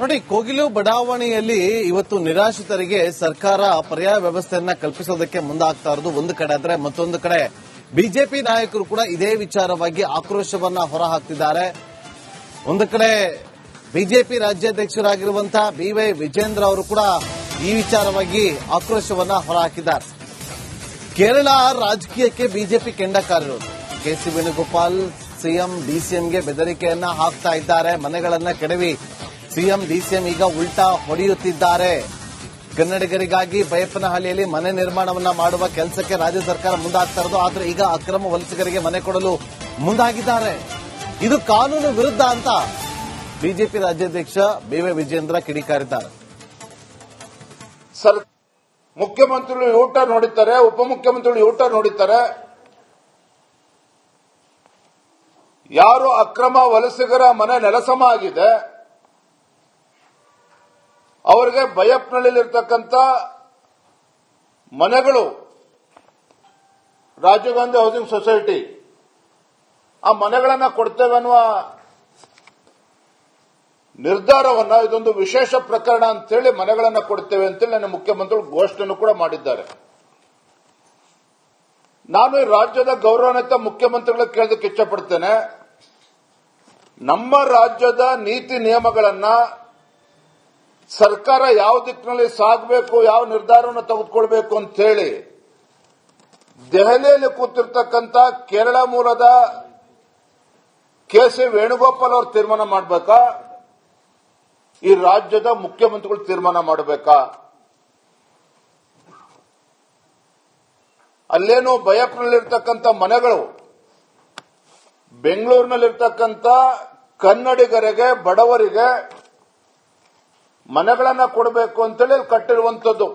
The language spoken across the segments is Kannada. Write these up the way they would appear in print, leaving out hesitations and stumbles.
ನೋಡಿ, ಕೋಗಿಲು ಬಡಾವಣೆಯಲ್ಲಿ ಇವತ್ತು ನಿರಾಶ್ರಿತರಿಗೆ ಸರ್ಕಾರ ಪರ್ಯಾಯ ವ್ಯವಸ್ಥೆಯನ್ನ ಕಲ್ಪಿಸೋದಕ್ಕೆ ಮುಂದಾಗ್ತಾ ಇರೋದು ಒಂದು ಕಡೆ ಆದ್ರೆ, ಮತ್ತೊಂದು ಕಡೆ ಬಿಜೆಪಿ ನಾಯಕರು ಕೂಡ ಇದೇ ವಿಚಾರವಾಗಿ ಆಕ್ರೋಶವನ್ನ ಹೊರಹಾಕ್ತಿದ್ದಾರೆ. ಒಂದು ಕಡೆ ಬಿಜೆಪಿ ರಾಜ್ಯಾಧ್ಯಕ್ಷರಾಗಿರುವಂತಹ ಬಿ.ವೈ. ವಿಜೇಂದ್ರ ಅವರು ಕೂಡ ಈ ವಿಚಾರವಾಗಿ ಆಕ್ರೋಶವನ್ನ ಹೊರಹಾಕಿದ್ದಾರೆ. ಕೇರಳ ರಾಜಕೀಯಕ್ಕೆ ಬಿಜೆಪಿ ಕೆಂಡಕಾರಿರೋದು. ಕೆ.ಸಿ. ವೇಣುಗೋಪಾಲ್ ಸಿಎಂ ಡಿಸಿಎಂಗೆ ಬೆದರಿಕೆಯನ್ನ ಹಾಕ್ತಾ ಇದ್ದಾರೆ. ಮನೆಗಳನ್ನ ಕೆಡವಿ ಸಿಎಂ ಡಿಸಿಎಂ ಈಗ ಉಲ್ಟಾ ಹೊಡೆಯುತ್ತಿದ್ದಾರೆ. ಕನ್ನಡಿಗರಿಗಾಗಿ ಬೈಯಪ್ಪನಹಳ್ಳಿಯಲ್ಲಿ ಮನೆ ನಿರ್ಮಾಣವನ್ನ ಮಾಡುವ ಕೆಲಸಕ್ಕೆ ರಾಜ್ಯ ಸರ್ಕಾರ ಮುಂದಾಗ್ತಾ ಇರೋದು. ಆದ್ರೆ ಈಗ ಅಕ್ರಮ ವಲಸಿಗರಿಗೆ ಮನೆ ಕೊಡಲು ಮುಂದಾಗಿದ್ದಾರೆ. ಇದು ಕಾನೂನು ವಿರುದ್ಧ ಅಂತ ಬಿಜೆಪಿ ರಾಜ್ಯಾಧ್ಯಕ್ಷ ಬಿ.ವೈ. ವಿಜೇಂದ್ರ ಕಿಡಿಕಾರಿದ್ದಾರೆ. ಸರ್, ಮುಖ್ಯಮಂತ್ರಿಗಳು ಊಟ ನೋಡುತ್ತಾರೆ, ಉಪಮುಖ್ಯಮಂತ್ರಿಗಳು ಊಟ ನೋಡುತ್ತಾರೆ. ಯಾರು ಅಕ್ರಮ ವಲಸಿಗರ ಮನೆ ನೆಲಸಮ ಆಗಿದೆ ಅವರಿಗೆ ಬೈಯಪ್ಪನಹಳ್ಳಿಯಲ್ಲಿರ್ತಕ್ಕಂಥ ಮನೆಗಳು, ರಾಜೀವ್ ಗಾಂಧಿ ಹೌಸಿಂಗ್ ಸೊಸೈಟಿ ಆ ಮನೆಗಳನ್ನ ಕೊಡ್ತೇವೆ ಅನ್ನುವ ನಿರ್ಧಾರವನ್ನ, ಇದೊಂದು ವಿಶೇಷ ಪ್ರಕರಣ ಅಂತೇಳಿ ಮನೆಗಳನ್ನ ಕೊಡ್ತೇವೆ ಅಂತೇಳಿ ನನ್ನ ಮುಖ್ಯಮಂತ್ರಿಗಳು ಘೋಷಣೆಯನ್ನು ಕೂಡ ಮಾಡಿದ್ದಾರೆ. ನಾನು ಈ ರಾಜ್ಯದ ಗೌರವಾನ್ವಿತ ಮುಖ್ಯಮಂತ್ರಿಗಳಿಗೆ ಕೇಳೋದಕ್ಕೆ ಇಚ್ಛಪಡ್ತೇನೆ. ನಮ್ಮ ರಾಜ್ಯದ ನೀತಿ ನಿಯಮಗಳನ್ನ ಸರ್ಕಾರ ಯಾವ ದಿಕ್ಕಿನಲ್ಲಿ ಸಾಗಬೇಕು, ಯಾವ ನಿರ್ಧಾರವನ್ನು ತೆಗೆದುಕೊಳ್ಬೇಕು ಅಂತ ಹೇಳಿ ದೆಹಲಿಯಲ್ಲಿ ಕೂತಿರ್ತಕ್ಕಂಥ ಕೇರಳ ಮೂಲದ ಕೆ.ಸಿ. ವೇಣುಗೋಪಾಲ್ ಅವರು ತೀರ್ಮಾನ ಮಾಡಬೇಕಾ, ಈ ರಾಜ್ಯದ ಮುಖ್ಯಮಂತ್ರಿಗಳು ತೀರ್ಮಾನ ಮಾಡಬೇಕಾ? ಅಲ್ಲೇನು ಬೈಯಪ್ಪನಲ್ಲಿರ್ತಕ್ಕಂಥ ಮನೆಗಳು ಬೆಂಗಳೂರಿನಲ್ಲಿರ್ತಕ್ಕಂಥ ಕನ್ನಡಿಗರಿಗೆ, ಬಡವರಿಗೆ ಮನೆಗಳನ್ನ ಕೊಡಬೇಕು ಅಂತೇಳಿ ಕಟ್ಟಿರುವಂತದ್ದು.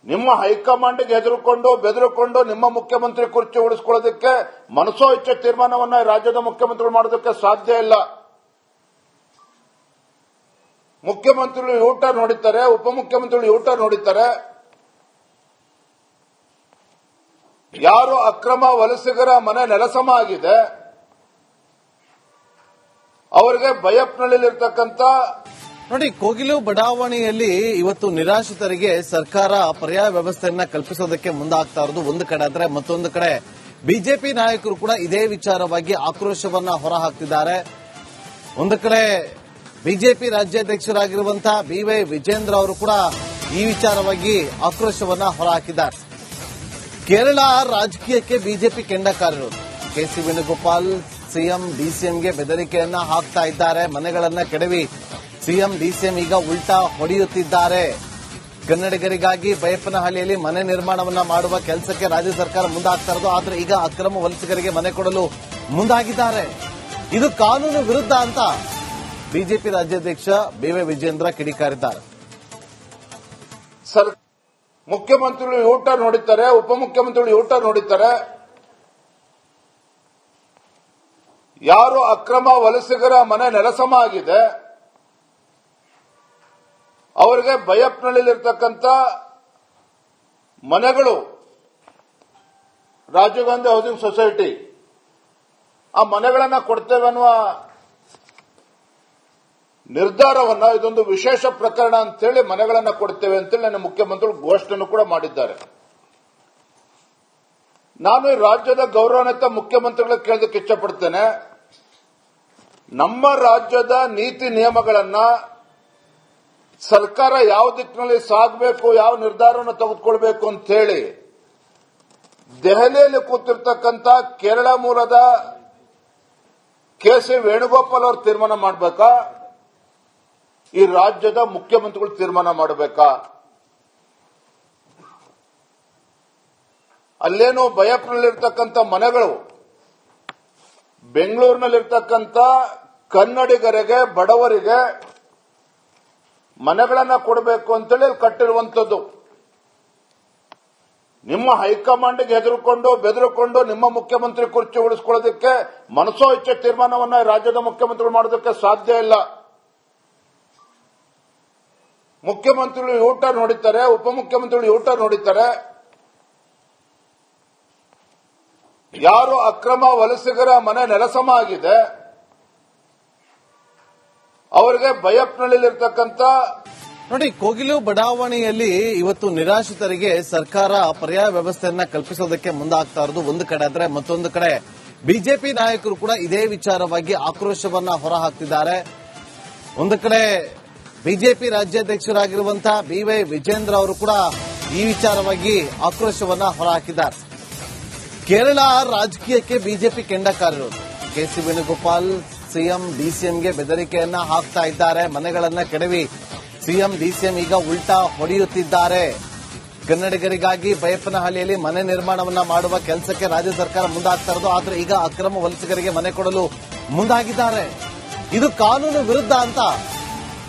ನಿಮ್ಮ ಹೈಕಮಾಂಡ್ಗೆ ಹೆದರಿಕೊಂಡು ಬೆದರಿಕೊಂಡು ನಿಮ್ಮ ಮುಖ್ಯಮಂತ್ರಿ ಕುರ್ಚಿ ಉಳಿಸ್ಕೊಳ್ಳೋದಕ್ಕೆ ಮನಸೋ ಇಚ್ಛೆ ತೀರ್ಮಾನವನ್ನ ರಾಜ್ಯದ ಮುಖ್ಯಮಂತ್ರಿಗಳು ಮಾಡೋದಕ್ಕೆ ಸಾಧ್ಯ ಇಲ್ಲ. ಮುಖ್ಯಮಂತ್ರಿಗಳು ಊಟ ನೋಡುತ್ತಾರೆ, ಉಪಮುಖ್ಯಮಂತ್ರಿಗಳು ಊಟ ನೋಡುತ್ತಾರೆ. ಯಾರು ಅಕ್ರಮ ವಲಸಿಗರ ಮನೆ ನೆಲಸಮ ಆಗಿದೆ ಅವರಿಗೆ ಬೈಯಪ್ಪನಹಳ್ಳಿಯಲ್ಲಿರ್ತಕ್ಕಂಥ ನೋಡಿ, ಕೋಗಿಲು ಬಡಾವಣೆಯಲ್ಲಿ ಇವತ್ತು ನಿರಾಶ್ರಿತರಿಗೆ ಸರ್ಕಾರ ಪರ್ಯಾಯ ವ್ಯವಸ್ಥೆಯನ್ನ ಕಲ್ಪಿಸೋದಕ್ಕೆ ಮುಂದಾಗ್ತಾ ಇರೋದು ಒಂದು ಕಡೆ ಆದ್ರೆ, ಮತ್ತೊಂದು ಕಡೆ ಬಿಜೆಪಿ ನಾಯಕರು ಕೂಡ ಇದೇ ವಿಚಾರವಾಗಿ ಆಕ್ರೋಶವನ್ನ ಹೊರಹಾಕ್ತಿದ್ದಾರೆ. ಒಂದು ಕಡೆ ಬಿಜೆಪಿ ರಾಜ್ಯಾಧ್ಯಕ್ಷರಾಗಿರುವಂತಹ ಬಿ.ವೈ. ವಿಜೇಂದ್ರ ಅವರು ಕೂಡ ಈ ವಿಚಾರವಾಗಿ ಆಕ್ರೋಶವನ್ನ ಹೊರಹಾಕಿದ್ದಾರೆ. ಕೇರಳ ರಾಜಕೀಯಕ್ಕೆ ಬಿಜೆಪಿ ಕೆಂಡಕಾರಿರೋದು. ಕೆ.ಸಿ. ವೇಣುಗೋಪಾಲ್ ಸಿಎಂ ಡಿಸಿಎಂಗೆ ಬೆದರಿಕೆಯನ್ನ ಹಾಕ್ತಾ ಇದ್ದಾರೆ. ಮನೆಗಳನ್ನ ಕೆಡವಿ ಸಿಎಂ ಡಿಸಿಎಂ ಈಗ ಉಲ್ಟಾ ಹೊಡೆಯುತ್ತಿದ್ದಾರೆ. ಕನ್ನಡಿಗರಿಗಾಗಿ ಬೈಯಪ್ಪನಹಳ್ಳಿಯಲ್ಲಿ ಮನೆ ನಿರ್ಮಾಣವನ್ನ ಮಾಡುವ ಕೆಲಸಕ್ಕೆ ರಾಜ್ಯ ಸರ್ಕಾರ ಮುಂದಾಗ್ತಾ ಇರೋದು. ಆದ್ರೆ ಈಗ ಅಕ್ರಮ ವಲಸಿಗರಿಗೆ ಮನೆ ಕೊಡಲು ಮುಂದಾಗಿದ್ದಾರೆ. ಇದು ಕಾನೂನು ವಿರುದ್ಧ ಅಂತ ಬಿಜೆಪಿ ರಾಜ್ಯಾಧ್ಯಕ್ಷ ಬಿ.ವೈ. ವಿಜೇಂದ್ರ ಕಿಡಿಕಾರಿದ್ದಾರೆ. ಸರ್, ಮುಖ್ಯಮಂತ್ರಿಗಳು ಊಟ ನೋಡುತ್ತಾರೆ, ಉಪಮುಖ್ಯಮಂತ್ರಿಗಳು ಊಟ ನೋಡುತ್ತಾರೆ. ಯಾರು ಅಕ್ರಮ ವಲಸಿಗರ ಮನೆ ನೆಲಸಮ ಆಗಿದೆ ಅವರಿಗೆ ಬೈಯಪ್ಪನಹಳ್ಳಿಯಲ್ಲಿರ್ತಕ್ಕಂಥ ಮನೆಗಳು, ರಾಜೀವ್ ಗಾಂಧಿ ಹೌಸಿಂಗ್ ಸೊಸೈಟಿ ಆ ಮನೆಗಳನ್ನ ಕೊಡ್ತೇವೆ ಅನ್ನುವ ನಿರ್ಧಾರವನ್ನ, ಇದೊಂದು ವಿಶೇಷ ಪ್ರಕರಣ ಅಂತೇಳಿ ಮನೆಗಳನ್ನ ಕೊಡ್ತೇವೆ ಅಂತೇಳಿ ನನ್ನ ಮುಖ್ಯಮಂತ್ರಿಗಳು ಘೋಷಣೆಯನ್ನು ಕೂಡ ಮಾಡಿದ್ದಾರೆ. ನಾನು ಈ ರಾಜ್ಯದ ಗೌರವಾನ್ವಿತ ಮುಖ್ಯಮಂತ್ರಿಗಳಿಗೆ ಕೇಳೋದಕ್ಕೆ ಇಚ್ಛಪಡ್ತೇನೆ. ನಮ್ಮ ರಾಜ್ಯದ ನೀತಿ ನಿಯಮಗಳನ್ನ ಸರ್ಕಾರ ಯಾವ ದಿಕ್ಕಿನಲ್ಲಿ ಸಾಗಬೇಕು, ಯಾವ ನಿರ್ಧಾರವನ್ನು ತೆಗೆದುಕೊಳ್ಬೇಕು ಅಂತ ಹೇಳಿ ದೆಹಲಿಯಲ್ಲಿ ಕೂತಿರ್ತಕ್ಕಂಥ ಕೇರಳ ಮೂಲದ ಕೆ.ಸಿ. ವೇಣುಗೋಪಾಲ್ ಅವರು ತೀರ್ಮಾನ ಮಾಡಬೇಕಾ, ಈ ರಾಜ್ಯದ ಮುಖ್ಯಮಂತ್ರಿಗಳು ತೀರ್ಮಾನ ಮಾಡಬೇಕಾ? ಅಲ್ಲೇನು ಬೈಯಪ್ಪನಲ್ಲಿರ್ತಕ್ಕಂಥ ಮನೆಗಳು ಬೆಂಗಳೂರಿನಲ್ಲಿರ್ತಕ್ಕಂಥ ಕನ್ನಡಿಗರಿಗೆ, ಬಡವರಿಗೆ ಮನೆಗಳನ್ನ ಕೊಡಬೇಕು ಅಂತೇಳಿ ಕಟ್ಟಿರುವಂತದ್ದು. ನಿಮ್ಮ ಹೈಕಮಾಂಡ್ಗೆ ಹೆದರಿಕೊಂಡು ಬೆದರಿಕೊಂಡು ನಿಮ್ಮ ಮುಖ್ಯಮಂತ್ರಿ ಕುರ್ಚಿ ಉಳಿಸ್ಕೊಳ್ಳೋದಕ್ಕೆ ಮನಸೋ ಇಚ್ಛೆ ತೀರ್ಮಾನವನ್ನ ರಾಜ್ಯದ ಮುಖ್ಯಮಂತ್ರಿಗಳು ಮಾಡೋದಕ್ಕೆ ಸಾಧ್ಯ ಇಲ್ಲ. ಮುಖ್ಯಮಂತ್ರಿಗಳು ಊಟ ನೋಡುತ್ತಾರೆ, ಉಪಮುಖ್ಯಮಂತ್ರಿಗಳು ಊಟ ನೋಡುತ್ತಾರೆ. ಯಾರು ಅಕ್ರಮ ವಲಸಿಗರ ಮನೆ ನೆಲಸಮ ಆಗಿದೆ ಅವರಿಗೆ ಬೈಯಪ್ಪನಹಳ್ಳಿಲಿರ್ತಕ್ಕಂಥ ನೋಡಿ, ಕೋಗಿಲು ಬಡಾವಣೆಯಲ್ಲಿ ಇವತ್ತು ನಿರಾಶ್ರಿತರಿಗೆ ಸರ್ಕಾರ ಪರ್ಯಾಯ ವ್ಯವಸ್ಥೆಯನ್ನ ಕಲ್ಪಿಸೋದಕ್ಕೆ ಮುಂದಾಗ್ತಾ ಇರೋದು ಒಂದು ಕಡೆ ಆದ್ರೆ, ಮತ್ತೊಂದು ಕಡೆ ಬಿಜೆಪಿ ನಾಯಕರು ಕೂಡ ಇದೇ ವಿಚಾರವಾಗಿ ಆಕ್ರೋಶವನ್ನ ಹೊರಹಾಕ್ತಿದ್ದಾರೆ. ಒಂದು ಕಡೆ ಬಿಜೆಪಿ ರಾಜ್ಯಾಧ್ಯಕ್ಷರಾಗಿರುವಂತಹ ಬಿ.ವೈ. ವಿಜೇಂದ್ರ ಅವರು ಕೂಡ ಈ ವಿಚಾರವಾಗಿ ಆಕ್ರೋಶವನ್ನ ಹೊರಹಾಕಿದ್ದಾರೆ. ಕೇರಳ ರಾಜಕೀಯಕ್ಕೆ ಬಿಜೆಪಿ ಕೆಂಡಕಾರಿರೋದು. ಕೆ.ಸಿ. ವೇಣುಗೋಪಾಲ್ ಸಿಎಂ ಡಿಸಿಎಂಗೆ ಬೆದರಿಕೆಯನ್ನ ಹಾಕ್ತಾ ಇದ್ದಾರೆ. ಮನೆಗಳನ್ನ ಕೆಡವಿ ಸಿಎಂ ಡಿಸಿಎಂ ಈಗ ಉಲ್ಟಾ ಹೊಡೆಯುತ್ತಿದ್ದಾರೆ. ಕನ್ನಡಿಗರಿಗಾಗಿ ಬೈಯಪ್ಪನಹಳ್ಳಿಯಲ್ಲಿ ಮನೆ ನಿರ್ಮಾಣವನ್ನ ಮಾಡುವ ಕೆಲಸಕ್ಕೆ ರಾಜ್ಯ ಸರ್ಕಾರ ಮುಂದಾಗ್ತಾ ಇರೋದು. ಆದ್ರೆ ಈಗ ಅಕ್ರಮ ವಲಸಿಗರಿಗೆ ಮನೆ ಕೊಡಲು ಮುಂದಾಗಿದ್ದಾರೆ. ಇದು ಕಾನೂನು ವಿರುದ್ಧ ಅಂತ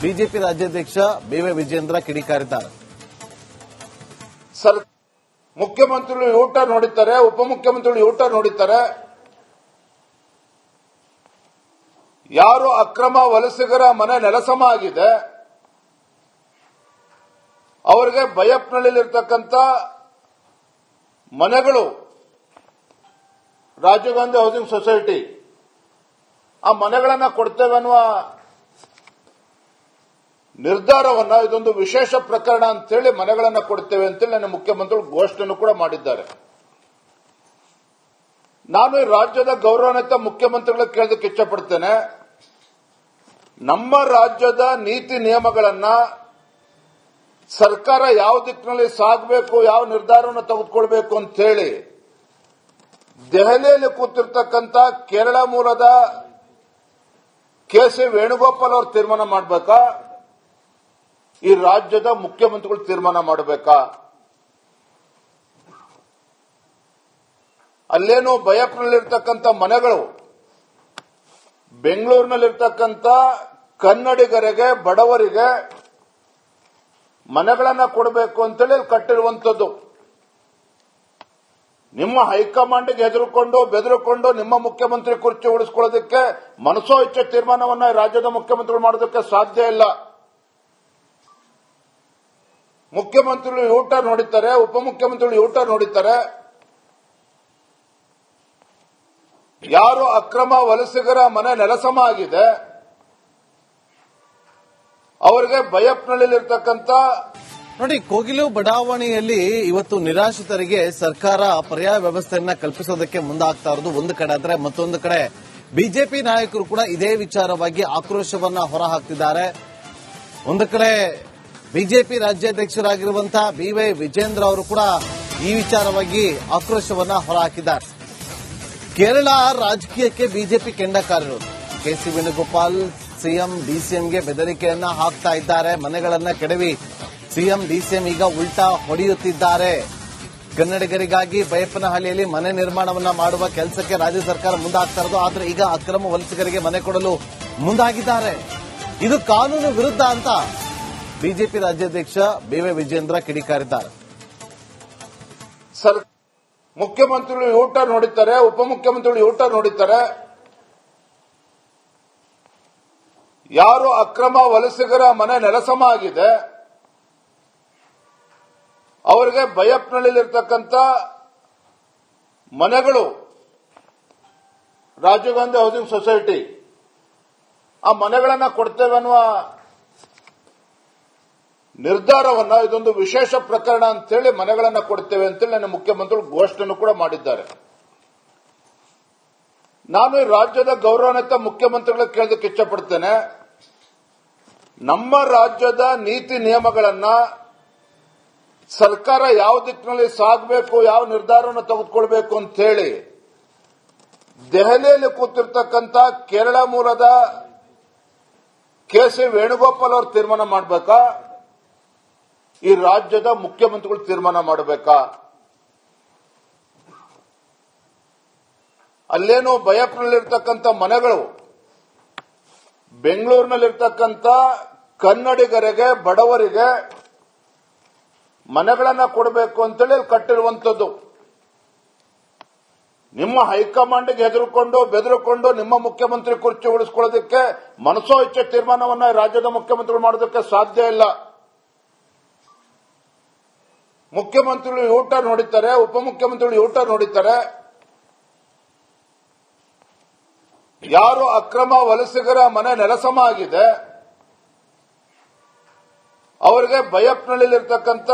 ಬಿಜೆಪಿ ರಾಜ್ಯಾಧ್ಯಕ್ಷ ಬಿ.ವೈ. ವಿಜೇಂದ್ರ ಕಿಡಿಕಾರಿದ್ದಾರೆ. ಮುಖ್ಯಮಂತ್ರಿಗಳು ಯೂಟರ್ನ್ ಹೊಡಿತಾರೆ, ಉಪಮುಖ್ಯಮಂತ್ರಿಗಳು ಯೂಟರ್ನ್ ಹೊಡಿತಾರೆ. ಯಾರು ಅಕ್ರಮ ವಲಸಿಗರ ಮನೆ ನೆಲಸಮ ಆಗಿದೆ ಅವರಿಗೆ ಬೈಯಪ್ಪನಹಳ್ಳಿಲಿರ್ತಕ್ಕಂಥ ಮನೆಗಳು ರಾಜೀವ್ ಗಾಂಧಿ ಹೌಸಿಂಗ್ ಸೊಸೈಟಿ ಆ ಮನೆಗಳನ್ನ ಕೊಡ್ತೇವೆ ಅನ್ನುವ ನಿರ್ಧಾರವನ್ನ, ಇದೊಂದು ವಿಶೇಷ ಪ್ರಕರಣ ಅಂತೇಳಿ ಮನೆಗಳನ್ನ ಕೊಡ್ತೇವೆ ಅಂತೇಳಿ ನನ್ನ ಮುಖ್ಯಮಂತ್ರಿಗಳು ಘೋಷಣೆಯನ್ನು ಕೂಡ ಮಾಡಿದ್ದಾರೆ. ನಾನು ಈ ರಾಜ್ಯದ ಗೌರವಾನ್ವಿತ ಮುಖ್ಯಮಂತ್ರಿಗಳಿಗೆ ಕೇಳೋದಕ್ಕೆ ಇಚ್ಛಪಡ್ತೇನೆ. ನಮ್ಮ ರಾಜ್ಯದ ನೀತಿ ನಿಯಮಗಳನ್ನ ಸರ್ಕಾರ ಯಾವ ದಿಕ್ಕಿನಲ್ಲಿ ಸಾಗಬೇಕು, ಯಾವ ನಿರ್ಧಾರವನ್ನು ತೆಗೆದುಕೊಳ್ಬೇಕು ಅಂತ ಹೇಳಿ ದೆಹಲಿಯಲ್ಲಿ ಕೂತಿರ್ತಕ್ಕಂಥ ಕೇರಳ ಮೂಲದ ಕೆ.ಸಿ. ವೇಣುಗೋಪಾಲ್ ಅವರು ತೀರ್ಮಾನ ಮಾಡಬೇಕಾ, ಈ ರಾಜ್ಯದ ಮುಖ್ಯಮಂತ್ರಿಗಳು ತೀರ್ಮಾನ ಮಾಡಬೇಕಾ? ಅಲ್ಲೇನು ಬೈಯಪ್ಪನಹಳ್ಳಿಲಿರ್ತಕ್ಕಂಥ ಮನೆಗಳು ಬೆಂಗಳೂರಿನಲ್ಲಿರ್ತಕ್ಕಂಥ ಕನ್ನಡಿಗರಿಗೆ, ಬಡವರಿಗೆ ಮನೆಗಳನ್ನ ಕೊಡಬೇಕು ಅಂತೇಳಿ ಕಟ್ಟಿರುವಂತದ್ದು. ನಿಮ್ಮ ಹೈಕಮಾಂಡ್ಗೆ ಹೆದರಿಕೊಂಡು ಬೆದರಿಕೊಂಡು ನಿಮ್ಮ ಮುಖ್ಯಮಂತ್ರಿ ಕುರ್ಚಿ ಉಳಿಸಿಕೊಳ್ಳೋದಕ್ಕೆ ಮನಸೋ ಇಚ್ಛೆ ತೀರ್ಮಾನವನ್ನ ರಾಜ್ಯದ ಮುಖ್ಯಮಂತ್ರಿಗಳು ಮಾಡೋದಕ್ಕೆ ಸಾಧ್ಯ ಇಲ್ಲ. ಮುಖ್ಯಮಂತ್ರಿಗಳು ಯೂಟರ್ನ್ ಹೊಡಿತಾರೆ, ಉಪಮುಖ್ಯಮಂತ್ರಿಗಳು ಯೂಟರ್ನ್ ಹೊಡಿತಾರೆ. ಯಾರು ಅಕ್ರಮ ವಲಸಿಗರ ಮನೆ ನೆಲಸಮ ಆಗಿದೆ ಅವರಿಗೆ ಬೈಯಪ್ಪನಹಳ್ಳಿಲಿರ್ತಕ್ಕಂಥ ನೋಡಿ, ಕೋಗಿಲು ಬಡಾವಣೆಯಲ್ಲಿ ಇವತ್ತು ನಿರಾಶ್ರಿತರಿಗೆ ಸರ್ಕಾರ ಪರ್ಯಾಯ ವ್ಯವಸ್ಥೆಯನ್ನ ಕಲ್ಪಿಸೋದಕ್ಕೆ ಮುಂದಾಗ್ತಾ ಇರೋದು ಒಂದು ಕಡೆ ಆದ್ರೆ, ಮತ್ತೊಂದು ಕಡೆ ಬಿಜೆಪಿ ನಾಯಕರು ಕೂಡ ಇದೇ ವಿಚಾರವಾಗಿ ಆಕ್ರೋಶವನ್ನ ಹೊರಹಾಕ್ತಿದ್ದಾರೆ. ಒಂದು ಕಡೆ ಬಿಜೆಪಿ ರಾಜ್ಯಾಧ್ಯಕ್ಷರಾಗಿರುವಂತಹ ಬಿ.ವೈ. ವಿಜೇಂದ್ರ ಅವರು ಕೂಡ ಈ ವಿಚಾರವಾಗಿ ಆಕ್ರೋಶವನ್ನ ಹೊರಹಾಕಿದ್ದಾರೆ. ಕೇರಳ ರಾಜಕೀಯಕ್ಕೆ ಬಿಜೆಪಿ ಕೆಂಡಕಾರಿರೋದು. ಕೆ.ಸಿ. ವೇಣುಗೋಪಾಲ್ ಸಿಎಂ ಡಿಸಿಎಂಗೆ ಬೆದರಿಕೆಯನ್ನ ಹಾಕ್ತಾ ಇದ್ದಾರೆ. ಮನೆಗಳನ್ನ ಕೆಡವಿ ಸಿಎಂ ಡಿಸಿಎಂ ಈಗ ಉಲ್ಟಾ ಹೊಡೆಯುತ್ತಿದ್ದಾರೆ. ಕನ್ನಡಿಗರಿಗಾಗಿ ಬೈಯಪ್ಪನಹಳ್ಳಿಯಲ್ಲಿ ಮನೆ ನಿರ್ಮಾಣವನ್ನ ಮಾಡುವ ಕೆಲಸಕ್ಕೆ ರಾಜ್ಯ ಸರ್ಕಾರ ಮುಂದಾಗ್ತಾ ಇರೋದು. ಆದ್ರೆ ಈಗ ಅಕ್ರಮ ವಲಸಿಗರಿಗೆ ಮನೆ ಕೊಡಲು ಮುಂದಾಗಿದ್ದಾರೆ. ಇದು ಕಾನೂನು ವಿರುದ್ಧ ಅಂತ ಬಿಜೆಪಿ ರಾಜ್ಯಾಧ್ಯಕ್ಷ ಬಿ.ವೈ. ವಿಜೇಂದ್ರ ಕಿಡಿಕಾರಿದ್ದಾರೆ. ಮುಖ್ಯಮಂತ್ರಿಗಳು ಯೂಟರ್ನ್ ಹೊಡಿತಾರೆ, ಉಪಮುಖ್ಯಮಂತ್ರಿಗಳು ಯೂಟರ್ನ್ ಹೊಡಿತಾರೆ. ಯಾರು ಅಕ್ರಮ ವಲಸಿಗರ ಮನೆ ನೆಲಸಮ ಆಗಿದೆ ಅವರಿಗೆ ಬೈಯಪ್ಪನಹಳ್ಳಿಲಿರ್ತಕ್ಕಂಥ ಮನೆಗಳು ರಾಜೀವ್ ಗಾಂಧಿ ಹೌಸಿಂಗ್ ಸೊಸೈಟಿ ಆ ಮನೆಗಳನ್ನ ಕೊಡ್ತೇವೆ ಅನ್ನುವ ನಿರ್ಧಾರವನ್ನ, ಇದೊಂದು ವಿಶೇಷ ಪ್ರಕರಣ ಅಂತೇಳಿ ಮನೆಗಳನ್ನ ಕೊಡ್ತೇವೆ ಅಂತೇಳಿ ನನ್ನ ಮುಖ್ಯಮಂತ್ರಿಗಳು ಘೋಷಣೆಯನ್ನು ಕೂಡ ಮಾಡಿದ್ದಾರೆ. ನಾನು ಈ ರಾಜ್ಯದ ಗೌರವಾನ್ವಿತ ಮುಖ್ಯಮಂತ್ರಿಗಳಿಗೆ ಕೇಳೋದಕ್ಕೆ ಇಚ್ಛಪಡ್ತೇನೆ. ನಮ್ಮ ರಾಜ್ಯದ ನೀತಿ ನಿಯಮಗಳನ್ನ ಸರ್ಕಾರ ಯಾವ ದಿಕ್ಕಿನಲ್ಲಿ ಸಾಗಬೇಕು, ಯಾವ ನಿರ್ಧಾರವನ್ನು ತೆಗೆದುಕೊಳ್ಬೇಕು ಅಂತ ಹೇಳಿ ದೆಹಲಿಯಲ್ಲಿ ಕೂತಿರ್ತಕ್ಕಂಥ ಕೇರಳ ಮೂಲದ ಕೆ.ಸಿ. ವೇಣುಗೋಪಾಲ್ ಅವರು ತೀರ್ಮಾನ ಮಾಡಬೇಕಾ, ಈ ರಾಜ್ಯದ ಮುಖ್ಯಮಂತ್ರಿಗಳು ತೀರ್ಮಾನ ಮಾಡಬೇಕಾ? ಅಲ್ಲೇನು ಬೈಯಪ್ಪನಹಳ್ಳಿಲಿರ್ತಕ್ಕಂಥ ಮನೆಗಳು ಬೆಂಗಳೂರಿನಲ್ಲಿರ್ತಕ್ಕಂಥ ಕನ್ನಡಿಗರಿಗೆ, ಬಡವರಿಗೆ ಮನೆಗಳನ್ನ ಕೊಡಬೇಕು ಅಂತೇಳಿ ಕಟ್ಟಿರುವಂತದ್ದು. ನಿಮ್ಮ ಹೈಕಮಾಂಡ್ಗೆ ಹೆದರಿಕೊಂಡು ಬೆದರಿಕೊಂಡು ನಿಮ್ಮ ಮುಖ್ಯಮಂತ್ರಿ ಕುರ್ಚಿ ಉಳಿಸಿಕೊಳ್ಳೋದಕ್ಕೆ ಮನಸೋ ಇಚ್ಛೆ ತೀರ್ಮಾನವನ್ನ ರಾಜ್ಯದ ಮುಖ್ಯಮಂತ್ರಿಗಳು ಮಾಡೋದಕ್ಕೆ ಸಾಧ್ಯ ಇಲ್ಲ. ಮುಖ್ಯಮಂತ್ರಿಗಳು ಯೂಟರ್ನ್ ಹೊಡಿತಾರೆ, ಉಪಮುಖ್ಯಮಂತ್ರಿಗಳು ಯೂಟರ್ನ್ ಹೊಡಿತಾರೆ. ಯಾರು ಅಕ್ರಮ ವಲಸಿಗರ ಮನೆ ನೆಲಸಮ ಆಗಿದೆ ಅವರಿಗೆ ಬೈಯಪ್ಪನಹಳ್ಳಿಯಲ್ಲಿರ್ತಕ್ಕಂಥ